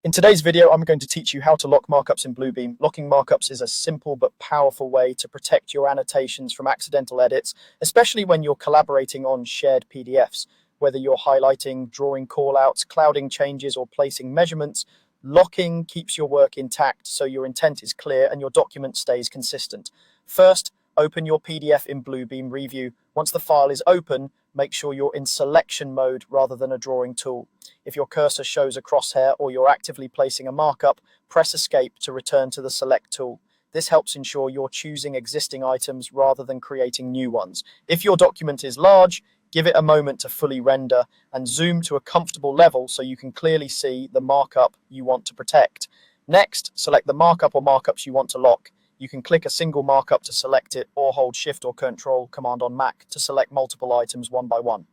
In today's video, I'm going to teach you how to lock markups in Bluebeam. Locking markups is a simple but powerful way to protect your annotations from accidental edits, especially when you're collaborating on shared PDFs. Whether you're highlighting, drawing callouts, clouding changes, or placing measurements, locking keeps your work intact so your intent is clear and your document stays consistent. First, open your PDF in Bluebeam Revu. Once the file is open, make sure you're in selection mode rather than a drawing tool. If your cursor shows a crosshair or you're actively placing a markup, press Escape to return to the Select tool. This helps ensure you're choosing existing items rather than creating new ones. If your document is large, give it a moment to fully render and zoom to a comfortable level so you can clearly see the markup you want to protect. Next, select the markup or markups you want to lock. You can click a single markup to select it or hold Shift or Control Command on Mac to select multiple items one by one.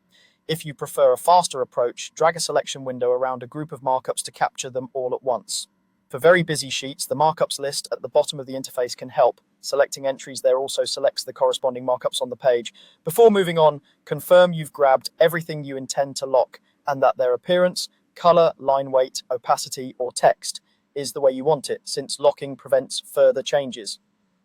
If you prefer a faster approach, drag a selection window around a group of markups to capture them all at once. For very busy sheets, the markups list at the bottom of the interface can help. Selecting entries there also selects the corresponding markups on the page. Before moving on, confirm you've grabbed everything you intend to lock and that their appearance, color, line weight, opacity, or text is the way you want it, since locking prevents further changes.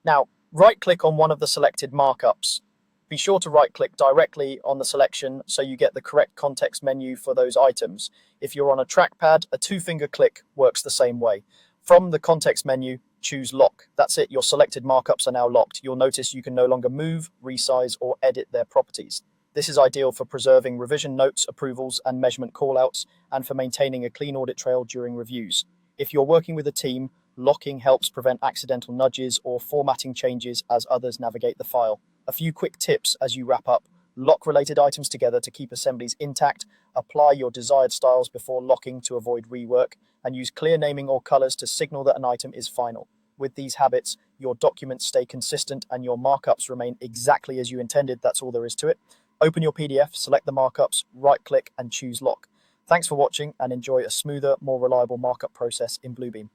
Now, right-click on one of the selected markups. Be sure to right-click directly on the selection so you get the correct context menu for those items. If you're on a trackpad, a two-finger click works the same way. From the context menu, choose Lock. That's it, your selected markups are now locked. You'll notice you can no longer move, resize, or edit their properties. This is ideal for preserving revision notes, approvals, and measurement callouts, and for maintaining a clean audit trail during reviews. If you're working with a team, locking helps prevent accidental nudges or formatting changes as others navigate the file. A few quick tips as you wrap up. Lock related items together to keep assemblies intact, apply your desired styles before locking to avoid rework, and use clear naming or colors to signal that an item is final. With these habits, your documents stay consistent and your markups remain exactly as you intended. That's all there is to it. Open your PDF, select the markups, right-click, and choose Lock. Thanks for watching and enjoy a smoother, more reliable markup process in Bluebeam.